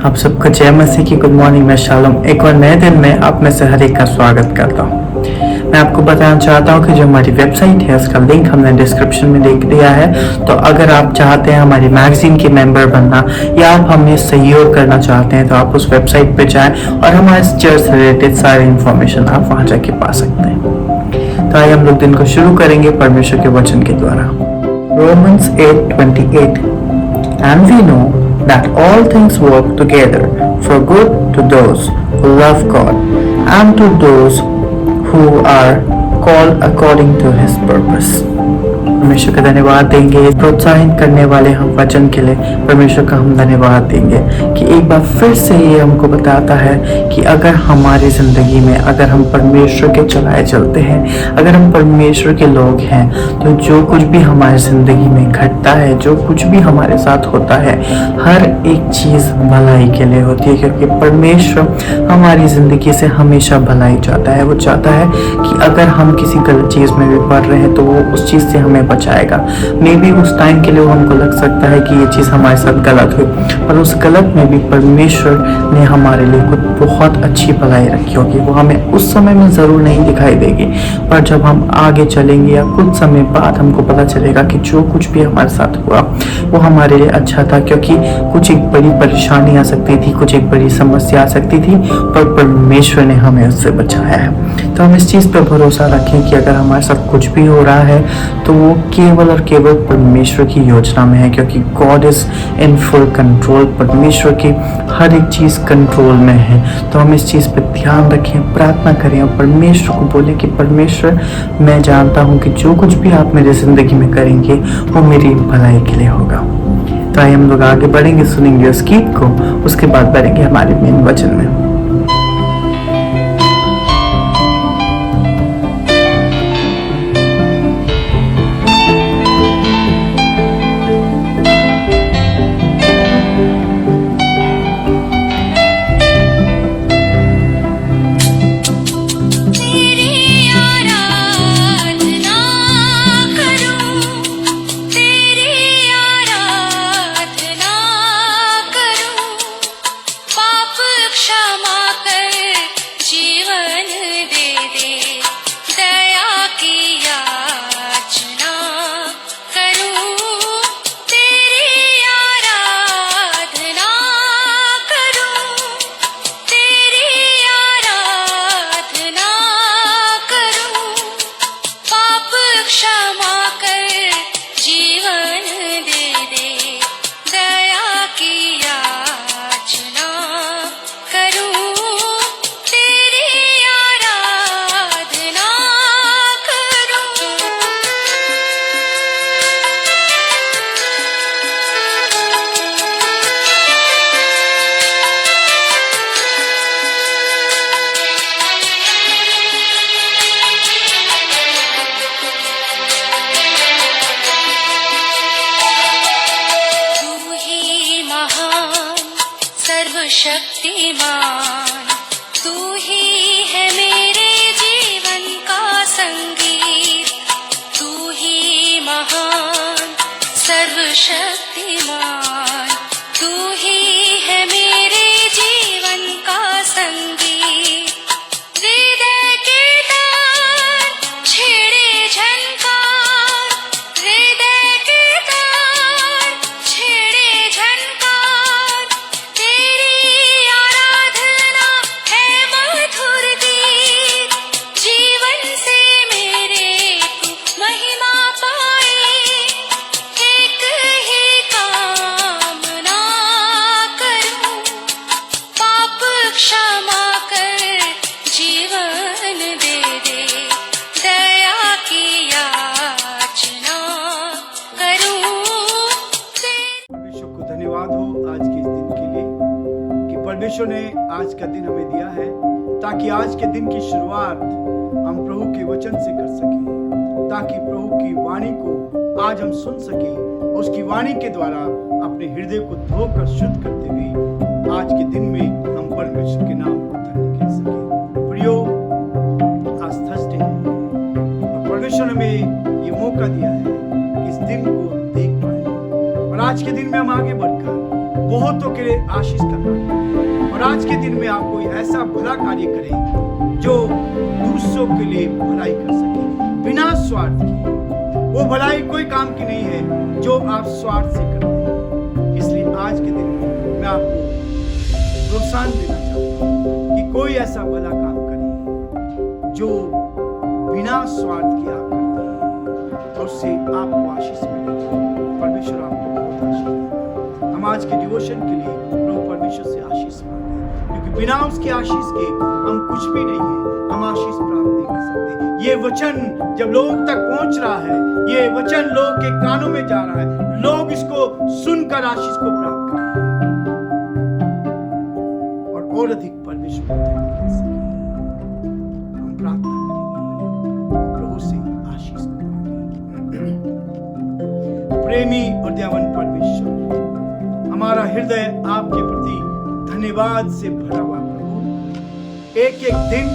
आप सबको जय मसीह की गुड मॉर्निंग में शालोम। एक और नए दिन में आप में से हर एक का स्वागत करता हूँ। मैं आपको बताना चाहता हूँ कि जो हमारी वेबसाइट है उसका लिंक हमने डिस्क्रिप्शन में देख दिया है। तो अगर आप चाहते हैं हमारी मैगजीन के मेंबर बनना या आप हमें सहयोग करना चाहते हैं तो आप उस वेबसाइट पे जाएं और हमारे चर्च से रिलेटेड सारी इंफॉर्मेशन आप वहाँ जाके पा सकते हैं। तो आइए हम लोग दिन को शुरू करेंगे परमेश्वर के वचन के द्वारा। Romans 8:28 And we know that all things work together for good to those who love God and to those who are called according to His purpose. परमेश्वर का धन्यवाद देंगे प्रोत्साहित करने वाले हम वचन के लिए। परमेश्वर का हम धन्यवाद देंगे कि एक बार फिर से ये हमको बताता है कि अगर हमारी जिंदगी में अगर हम परमेश्वर के चलाए चलते हैं, अगर हम परमेश्वर के लोग हैं, तो जो कुछ भी हमारी जिंदगी में घटता है, जो कुछ भी हमारे साथ होता है, हर एक चीज भलाई के लिए होती है, क्योंकि परमेश्वर हमारी जिंदगी से हमेशा भलाई चाहता है। वो चाहता है कि अगर हम किसी गलत चीज में भी पड़ रहे हैं तो वो उस चीज से हमें बचाएगा। मे बी उस टाइम के लिए वो हमको लग सकता है कि ये चीज़ हमारे साथ गलत हुई, पर उस गलत में भी परमेश्वर ने हमारे लिए कुछ बहुत अच्छी भलाई रखी होगी। वो हमें उस समय में ज़रूर नहीं दिखाई देगी, पर जब हम आगे चलेंगे या कुछ समय बाद हमको पता चलेगा कि जो कुछ भी हमारे साथ हुआ वो हमारे लिए अच्छा था, क्योंकि कुछ एक बड़ी परेशानी आ सकती थी, कुछ एक बड़ी समस्या आ सकती थी, पर परमेश्वर ने हमें उससे बचाया है। तो हम इस चीज़ पर भरोसा रखें कि अगर हमारे साथ कुछ भी हो रहा है तो वो केवल और केवल परमेश्वर की योजना में है, क्योंकि God is in full control. परमेश्वर की हर एक चीज़ कंट्रोल में है। तो हम इस चीज़ पर ध्यान रखें, प्रार्थना करें और परमेश्वर को बोलें कि परमेश्वर, मैं जानता हूँ कि जो कुछ भी आप मेरी ज़िंदगी में करेंगे वो मेरी भलाई के लिए होगा। तो आइए हम लोग आगे बढ़ेंगे, सुनेंगे उस गीत को, उसके बाद बढ़ेंगे हमारे मेन वचन में। शक्तिमान तू ही है मेरे जीवन का संगीत, तू ही महान सर्वशक्तिमान, तू ही है मेरे जीवन का संगीत। हृदय के तार छेड़े झनकार, हृदय के तार छेड़े झनकार, तेरी आराधना है मधुर गीत। जीवन से मेरे तू महिमा पाए, एक ही कामना करूं, पाप क्षमा कर जीवन दे दे, दया की याचना करूं। परमेश्वर को धन्यवाद हो आज के इस दिन के लिए कि परमेश्वर ने आज का दिन हमें दिया है, ताकि आज के दिन की शुरुआत हम प्रभु के वचन से कर सकें, ताकि प्रभु की वाणी को आज हम सुन सकें और उसकी वाणी के द्वारा अपने हृदय को धोकर शुद्ध करते हुए आज के दिन में हम परमेश्वर के नाम को धन्य कह सकें। प्रियो, आज थर्सडे है और परमेश्वर ने हमें ये मौका दिया है कि इस दिन को हम देख पाए और आज के दिन में हम आगे बढ़कर बहुतों के लिए आशीष करना और आज के दिन में आप कोई ऐसा भला कार्य करें जो दूसरों के लिए भलाई कर सके बिना स्वार्थ के। वो भलाई कोई काम की नहीं है जो आप स्वार्थ से करते हैं। इसलिए आज के दिन में मैं आपको प्रोत्साहन देना चाहता हूँ कि कोई ऐसा भला काम करे जो बिना स्वार्थ के आप करते हैं, और उससे आपको आशीष मिलेगी। परमेश्वर आपको बहुत आशीष देगा। हम आज के डिवोशन के लिए प्रभु परमेश्वर से आशीष मांगते, क्योंकि बिना उसके आशीष के हम कुछ भी नहीं है, हम आशीष प्राप्त नहीं कर सकते। ये वचन जब लोग तक पहुंच रहा है, ये वचन लोग के कानों में जा रहा है, लोग इसको सुनकर आशीष को प्राप्त कर रहे हैं और अधिक परमेश्वर को धन्यवाद दे सके। हम प्रार्थना करेंगे, प्रभु से आशीष मांगे। प्रेमी और दयावान परमेश्वर, हमारा हृदय आपके प्रति धन्यवाद से भरा हुआ प्रभु। एक एक दिन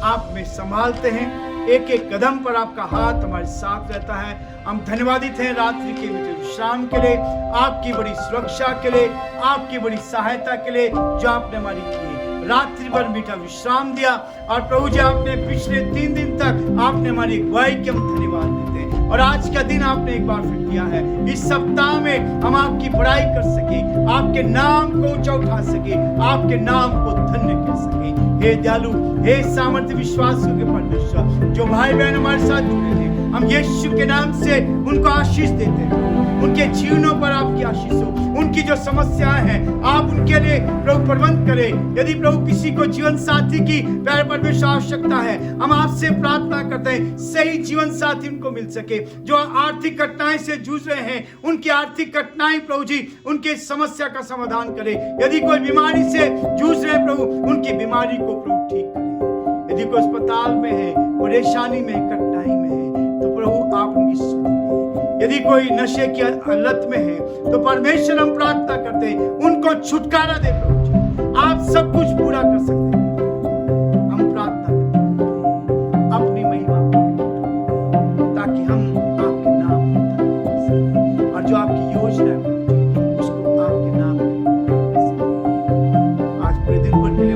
आप में संभालते हैं, एक एक कदम पर आपका हाथ हमारे साथ रहता है। हम धन्यवादित हैं रात्रि के विश्राम के लिए, आपकी बड़ी सुरक्षा के लिए, आपकी बड़ी सहायता के लिए जो आपने हमारी की। रात्रि भर मीठा विश्राम दिया, और प्रभु जी आपने पिछले 3 दिन तक आपने हमारी अगुवाई की, हम धन्यवाद देते हैं। और आज का दिन आपने एक बार फिर दिया है, इस सप्ताह में हम आपकी बड़ाई कर सके, आपके नाम को ऊंचा उठा सके, आपके नाम को धन्य कर सके। हे दयालु, हे सामर्थ्य विश्वासियों के परमेश्वर, जो भाई बहन हमारे साथ जुड़े थे, हम यीशु के नाम से उनको आशीष देते हैं। उनके जीवनों पर आपकी आशीष हो। उनकी जो समस्याएं हैं आप उनके लिए प्रभु प्रबंध करें। यदि प्रभु किसी को जीवन साथी की प्यारे परमेश्वर आवश्यकता है, हम आपसे प्रार्थना करते हैं सही जीवन साथी उनको मिल सके। जो आर्थिक कठिनाई से जूझ रहे हैं, उनकी आर्थिक कठिनाई प्रभु जी उनके समस्या का समाधान करे। यदि कोई बीमारी से जूझ रहे हैं प्रभु, उनकी बीमारी को प्रभु ठीक करे। यदि कोई अस्पताल में है, परेशानी में, कठिनाई में है, तो प्रभु आप उनकी सुनिए। यदि कोई नशे की लत में है, तो परमेश्वर हम प्रार्थना करते हैं उनको छुटकारा दे प्रभु जी। आप सब कुछ पूरा कर सकते हैं। हम प्रार्थना करते हैं अपनी महिमा ताकि हम आपके नाम को सकें, और जो आपकी योजना है उसको आपके नाम आज पूरे दिन भर के लिए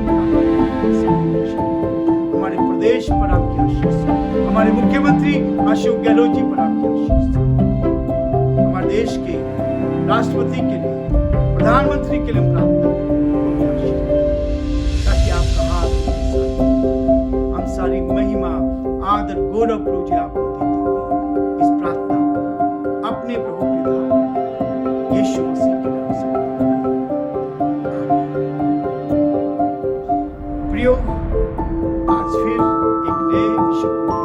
हमारे प्रदेश पर आपकी आशीष, हमारे मुख्यमंत्री अशोक गहलोत जी पर आपकी आशीष, हमारे देश के राष्ट्रपति के लिए, प्रधानमंत्री के लिए प्रार्थना ताकि आपका हाथ हम सारी महिमा, आदर, गौरव प्रभु जी आपको देते हैं। इस प्रार्थना अपने प्रभु के नाम यीशु मसीह के नाम से। प्रियो, आज फिर एक नए विषय को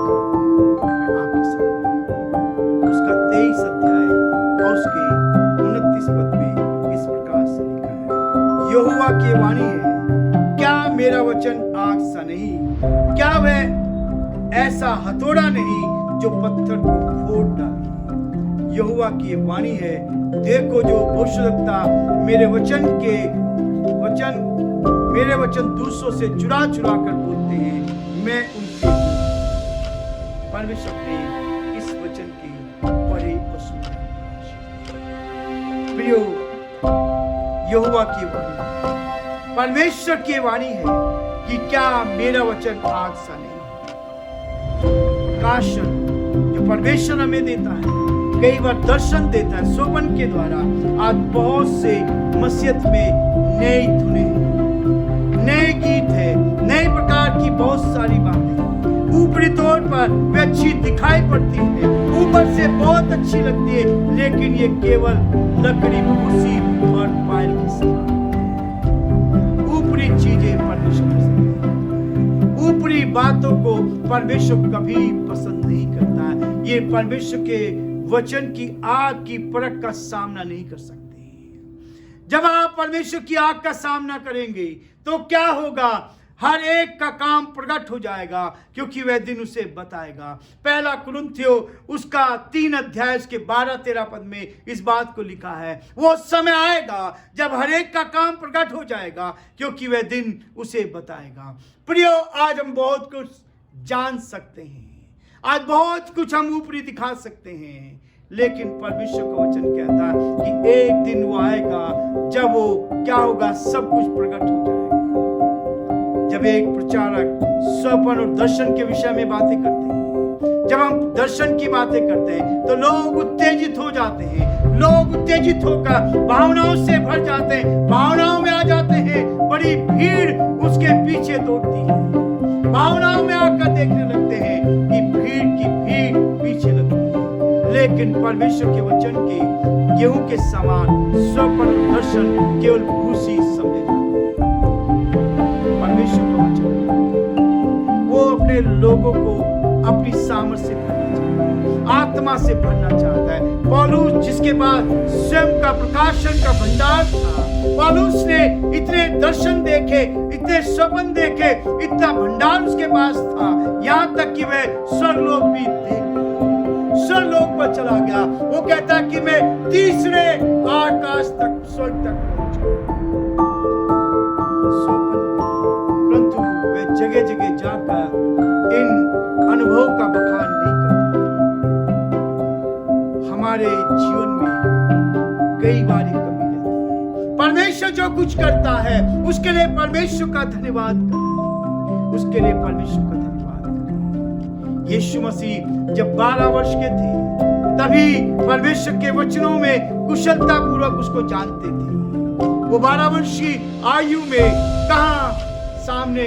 मैं आपके सामने, उसका 23 अध्याय और उसके 29 पद में इस प्रकार से लिखा है। यहोवा की वाणी है, क्या मेरा वचन आग सा नहीं, क्या वह ऐसा हथौड़ा नहीं जो पत्थर को फोड़ डाले। यहोवा की वाणी है, देखो जो भविष्यवक्ता मेरे वचन दूसरों से चुरा कर बोलते हैं, मैं उनके परमेश्वर ने इस वचन की पढ़े और सुने। प्रियो, यहोवा की वाणी, परमेश्वर की वाणी है कि क्या मेरा वचन आग सा नहीं। प्रकाशन जो परमेश्वर हमें देता है, कई बार दर्शन देता है स्वप्न के द्वारा। आज बहुत से मसीहत में नई धुनें, नए गीत है, नए प्रकार की बहुत सारी बातें ऊपरी तौर पर वे अच्छी दिखाई पड़ती है, ऊपर से बहुत अच्छी लगती है, लेकिन ये केवल लकड़ी, भूसी और पायल की समान। ऊपरी चीजें परमेश्वर पसंद नहीं, ऊपरी बातों को परमेश्वर कभी पसंद नहीं करता है। ये परमेश्वर के वचन की आग की परख का सामना नहीं कर सकते। जब आप परमेश्वर की आग का सामना करेंगे तो क्या होगा? हर एक का काम प्रकट हो जाएगा, क्योंकि वह दिन उसे बताएगा। पहला कुरिन्थियों उसका 3 अध्याय उसके 12-13 पद में इस बात को लिखा है। वो समय आएगा जब हर एक का काम प्रकट हो जाएगा, क्योंकि वह दिन उसे बताएगा। प्रियो, आज हम बहुत कुछ जान सकते हैं, आज बहुत कुछ हम ऊपरी दिखा सकते हैं, लेकिन परमेश्वर का वचन कहता है कि एक दिन वो आएगा जब वो क्या होगा, सब कुछ प्रकट हो जाएगा। जब एक प्रचारक स्वप्न और दर्शन के विषय में बातें करते हैं, जब हम दर्शन की बातें करते हैं तो लोग उत्तेजित हो जाते हैं, लोग उत्तेजित होकर भावनाओं से भर जाते हैं, भावनाओं में आ जाते हैं, बड़ी भीड़ उसके पीछे दौड़ती है, भावनाओं में आकर देखने लगते हैं कि भीड़ की भीड़ पीछे लगती है। लेकिन परमेश्वर के वचन के गेहूं के समान स्वप्न और दर्शन केवल भूसी समझे जाते हैं। परमेश्वर का वचन वो अपने लोगों को अपनी सामर्थ से भरना चाहता है, आत्मा से भरना चाहता है। पौलुस जिसके पास स्वयं का प्रकाशन का भंडार था, पौलुस ने इतने दर्शन देखे, इतने स्वप्न देखे, इतना भंडार उसके पास था, यहाँ तक कि वह स्वर्गलोक भी देख स्वर्गलोक पर चला गया। वो कहता कि मैं तीसरे आकाश तक, स्वर्ग तक पहुंचा। परंतु वे जगह जगह जाकर इन अनुभव का बखान नहीं करता। हमारे जीवन में कई बार कमी रहती है। परमेश्वर जो कुछ करता है उसके लिए परमेश्वर का धन्यवाद करें, उसके लिए परमेश्वर का धन्यवाद करें। यीशु मसीह जब 12 वर्ष के थे तभी परमेश्वर के वचनों में कुशलता पूर्वक उसको जानते थे। वो 12 वर्ष की आयु में कहां सामने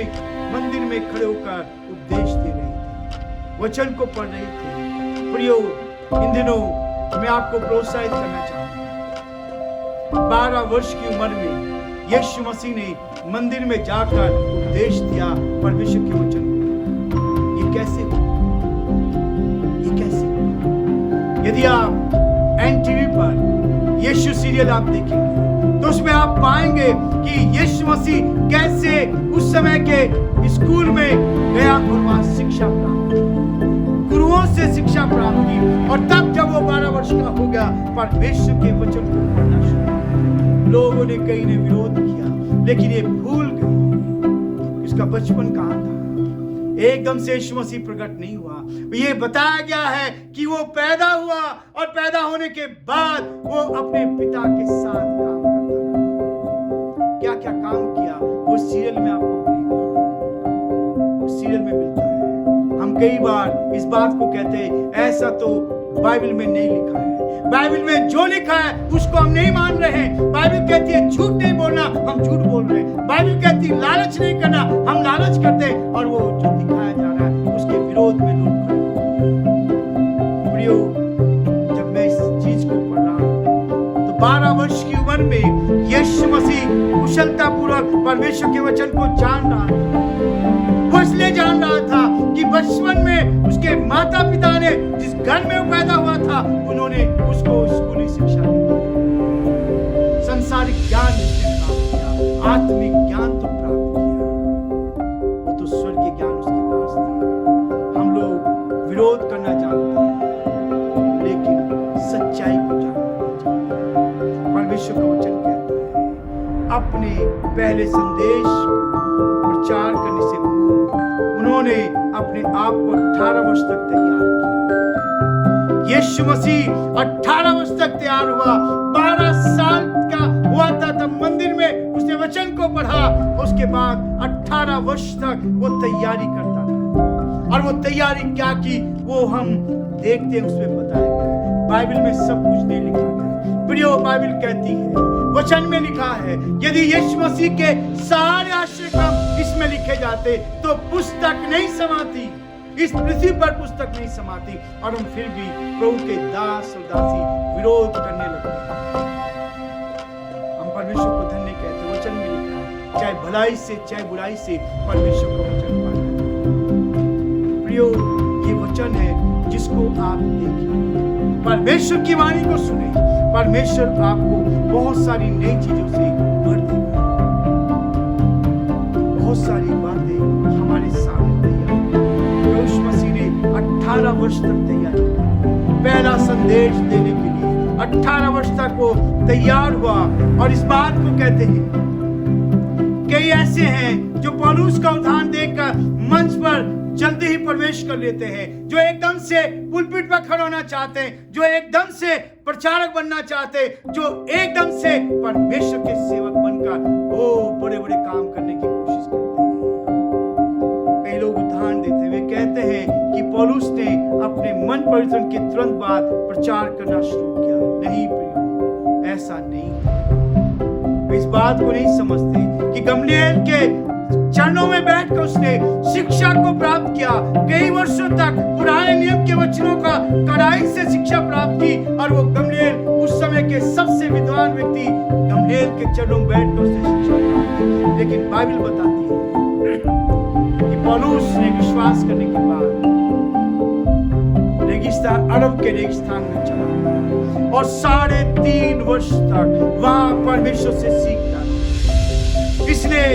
मंदिर में खड़े होकर उपदेश दे रहे थे, वचन को पढ़ रहे थे। प्रियो, इन दिनों मैं आपको प्रोत्साहित करना चाहूंगा। 12 वर्ष की उम्र में यीशु मसीह ने मंदिर में जाकर उपदेश दिया परमेश्वर के वचन को। ये कैसे हुआ? ये कैसे हुआ? यदि आप एनटीवी पर यीशु सीरियल आप देखेंगे तो उसमें आप पाएंगे कि यीशु मसीह कैसे उस समय के स्कूल में गया और वहां शिक्षा प्राप्त की, गुरुओं से शिक्षा प्राप्त की, और तब जब वो 12 वर्ष का हो गया परमेश्वर के वचन को पढ़ना शुरू किया। लोगों ने कई ने विरोध किया, लेकिन ये भूल गए इसका बचपन कहां था। एकदम से यीशु मसीह प्रकट नहीं हुआ। ये बताया गया है कि वो पैदा हुआ और पैदा होने के बाद वो अपने पिता के साथ काम करता रहा। क्या क्या काम किया वो सीरियल में आपको मिलेगा, सीरियल में मिलता है। हम कई बार इस बात को कहते हैं ऐसा तो बाइबल में नहीं लिखा है, बाइबल में जो लिखा है उसको हम नहीं मान रहे हैं। बाइबल कहती है झूठ नहीं बोलना, हम झूठ बोल रहे हैं। बाइबल कहती है लालच नहीं करना, हम लालच करते हैं, और वो जो दिखाया जा रहा है उसके विरोध में लोग खड़े। प्रियो, जब मैं इस चीज को पढ़ रहा हूं तो 12 वर्ष की उम्र में यीशु मसीह कुशलता पूर्वक परमेश्वर के वचन को जान रहा था। वो इसलिए जान रहा था कि बचपन में उसके माता पिता ने जिस घर में वो पैदा हुआ था उन्होंने उसको स्कूली शिक्षा दी। संसारिक ज्ञान उसने प्राप्त किया, आत्मिक ज्ञान तो प्राप्त किया, वो तो स्वर्गीय ज्ञान उसके पास था। हम लोग विरोध करना जानते हैं लेकिन सच्चाई को जानना नहीं जानते। परमेश्वर का वचन कहता है अपने पहले संदेश को प्रचार करने से उन्होंने अपने आप को 18 वर्ष तक तैयार किया। यीशु मसीह 18 वर्ष तक तैयार हुआ। 12 साल का हुआ था तब मंदिर में उसने वचन को पढ़ा, उसके बाद 18 वर्ष तक वो तैयारी करता था। और वो तैयारी क्या की वो हम देखते हैं, उसमें बताया गया है। बाइबल में सब कुछ नहीं लिखा गया। प्रियो, बाइबल कहती है, वचन में लिखा है, यदि यीशु मसीह के सारे आश्चर्य काम इसमें लिखे जाते तो पुस्तक नहीं समाती, इस पृथ्वी पर पुस्तक नहीं समाती। और हम फिर भी प्रभु के दास और दासी विरोध करने लगते हैं। हम परमेश्वर को धन्य कहते, वचन में लिखा है चाहे भलाई से चाहे बुराई से परमेश्वर का वचन पालना। प्रियो, ये वचन है जिसको आप देखिए, परमेश्वर की वाणी को सुने, परमेश्वर आपको बहुत सारी नई चीजों से भर देगा। बहुत सारी बातें हमारे सामने तैयार। यीशु मसीह ने 18 वर्ष तक तैयारी की, पहला संदेश देने के लिए 18 वर्ष तक वो तैयार हुआ। और इस बात को कहते हैं, कई ऐसे हैं जो पौलुस का उदाहरण देखकर मंच पर जल्दी ही प्रवेश कर लेते हैं, जो एकदम से पुलपिट पर खड़ा होना चाहते हैं, जो एकदम से प्रचारक बनना चाहते हैं, जो एकदम से परमेश्वर के सेवक बनकर वो बड़े बड़े काम करने की कोशिश करते हैं। कई लोग उदाहरण देते हैं, वे कहते हैं कि पौलुस ने अपने मन परिवर्तन के तुरंत बाद प्रचार करना शुरू किया। नहीं प्रियो, ऐसा नहीं। वे इस बात को नहीं समझते कि गमलीएल के चरणों में बैठकर उसने शिक्षा को प्राप्त किया। कई वर्षों तक पुराने नियम के वचनों का कड़ाई से शिक्षा प्राप्त की, और वो गमलीएल उस समय के सबसे विद्वान व्यक्ति गमलीएल के चरणों में बैठकर उसने शिक्षा प्राप्त की। लेकिन बाइबल बताती है कि पौलुस ने विश्वास करने के बाद रेगिस्तान, अरब के रेगिस्तान में चला और 3.5 वर्ष तक वहां परमेश्वर से सीखता। इसलिए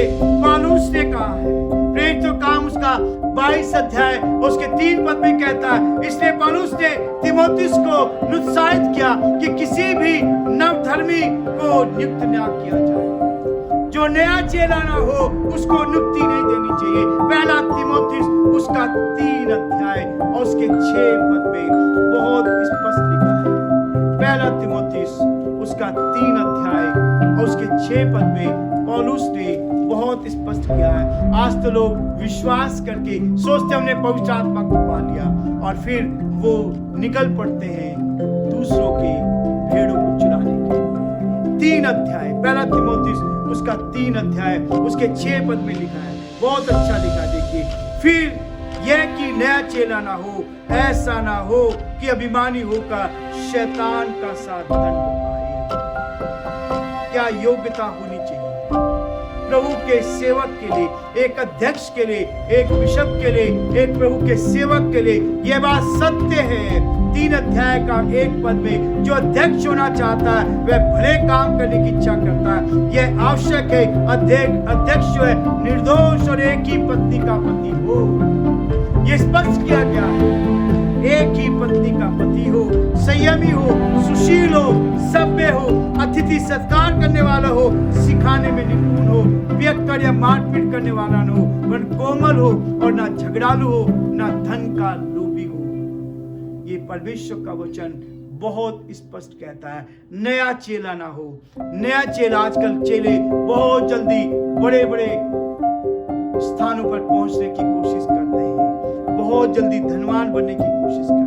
पौलुस ने कहा है, प्रेरितों का काम उसका 22 अध्याय उसके 3 पद में कहता है, इसलिए पौलुस ने तीमुथियुस को निरुत्साहित किया कि किसी भी नवधर्मी को नियुक्त न किया जाए। जो नया चेला ना हो उसको नियुक्ति नहीं देनी चाहिए। पहला तीमुथियुस उसका 3 अध्याय और उसके 6 पद में बहुत स्पष्ट लिखा है। पहला तीमुथियुस उसका 3 अध्याय और उसके 6 पद में पौलुस ने बहुत स्पष्ट किया है। आज तो लोग विश्वास करके सोचते हमने पवित्र आत्मा को पा लिया, और फिर वो निकल पड़ते हैं दूसरों के भेड़ों को चुराने के। 3 अध्याय, पहला तीमुथियुस उसका 3 अध्याय उसके 6 पद में लिखा है, बहुत अच्छा लिखा। देखिए, फिर यह कि नया चेला ना हो, ऐसा ना हो कि अभिमानी होकर शैतान का सा दंड पाए। क्या योग्यता होनी चाहिए प्रभु के सेवक के लिए, एक अध्यक्ष के लिए, एक बिशप के लिए, एक प्रभु के सेवक के लिए? यह बात सत्य है। 3 अध्याय का 1 पद में जो अध्यक्ष होना चाहता है वह भले काम करने की इच्छा करता है। यह आवश्यक है अध्यक्ष जो है निर्दोष और एक ही पत्नी का पति हो। यह स्पष्ट किया गया है, एक ही पत्नी का पति हो, संयमी हो, सुशील हो, सभ्य हो, अतिथि सत्कार करने वाला हो, सिखाने में निपुण हो, पियक्कड़ या मारपीट करने वाला न हो, वरन कोमल हो और ना झगड़ालू हो, ना धन का लोभी हो। ये परमेश्वर का वचन बहुत स्पष्ट कहता है। नया चेला ना हो। नया चेला, आजकल चेले बहुत जल्दी बड़े बड़े स्थानों पर पहुंचने की कोशिश करते हैं, बहुत जल्दी धनवान बनने की कोशिश करते हैं।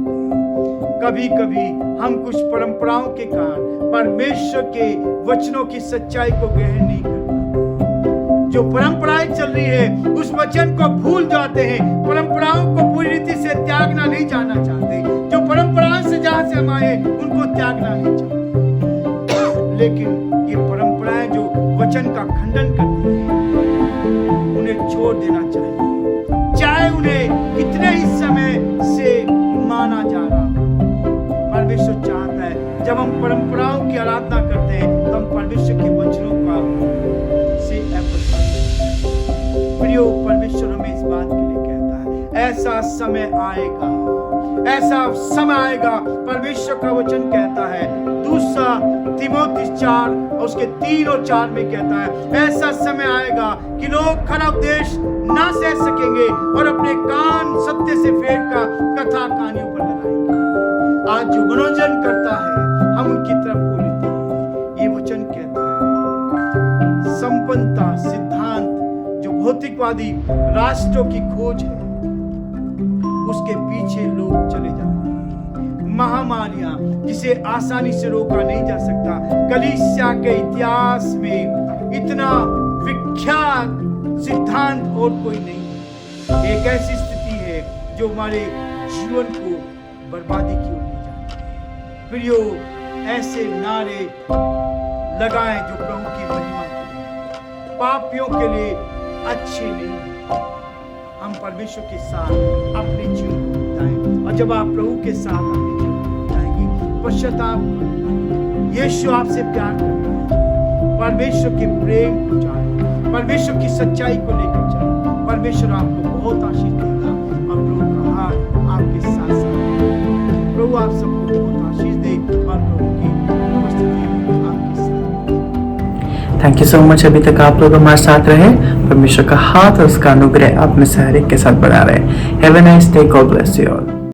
कभी कभी हम कुछ परंपराओं के कारण परमेश्वर के वचनों की सच्चाई को ग्रहण नहीं कर पाते। जो परंपराएं चल रही है उस वचन को भूल जाते हैं। परंपराओं को पूरी रीति से त्यागना नहीं जाना चाहते। जो परंपराओं से जहां से हम आए उनको त्यागना नहीं चाहते। लेकिन ये परंपराएं जो वचन का खंडन करती है उन्हें छोड़ देना चाहिए, चाहे उन्हें कितने ही समय से माना जा रहा हो। परमेश्वर चाहता है जब हम परंपराओं की आराधना करते हैं तो हम परमेश्वर के वचनों का से प्रियो, परमेश्वर हमें इस बात के लिए कहता है ऐसा समय आएगा, ऐसा समय आएगा। परमेश्वर का वचन कहता है, दूसरा तीमुथियुस 4 और उसके 3 और 4 में कहता है ऐसा समय आएगा कि लोग खरा उपदेश ना सह सकेंगे और अपने कान सत्य से फेर का कथा कहानियों पर लगाएंगे। आज जो मनोरंजन करता है हम उनकी तरफ को लेते हैं। ये वचन कहता है संपन्नता सिद्धांत जो भौतिकवादी राष्ट्रों की खोज है उसके पीछे लोग चले जाते हैं। महामारियां जिसे आसानी से रोका नहीं जा सकता। कलीसिया के इतिहास में इतना विख्यात सिद्धांत और कोई नहीं है। एक ऐसी स्थिति है जो हमारे जीवन को बर्बादी की ओर ले जाती है। प्रियो, ऐसे नारे लगाएं जो प्रभु की महिमा करें, पापियों के लिए अच्छे नहीं। हम परमेश्वर के साथ अपने जीवन को बिताएं, और जब आप प्रभु के साथ अपने जीवन को बिताएंगे पश्चाताप, यीशु आपसे प्यार करता है, परमेश्वर के प्रेम को जाने, परमेश्वर की सच्चाई को लेकर चलें। परमेश्वर आपको बहुत आशीष देगा और प्रभु का हाथ आपके साथ साथ। प्रभु आप सबको बहुत आशीष दे और प्रभु की उपस्थिति आपके साथ। Thank you so much. अभी तक आप लोग हमारे साथ रहे। परमेश्वर का हाथ और उसका अनुग्रह आप में से हर एक के साथ बना रहे। Have a nice day. God bless you all.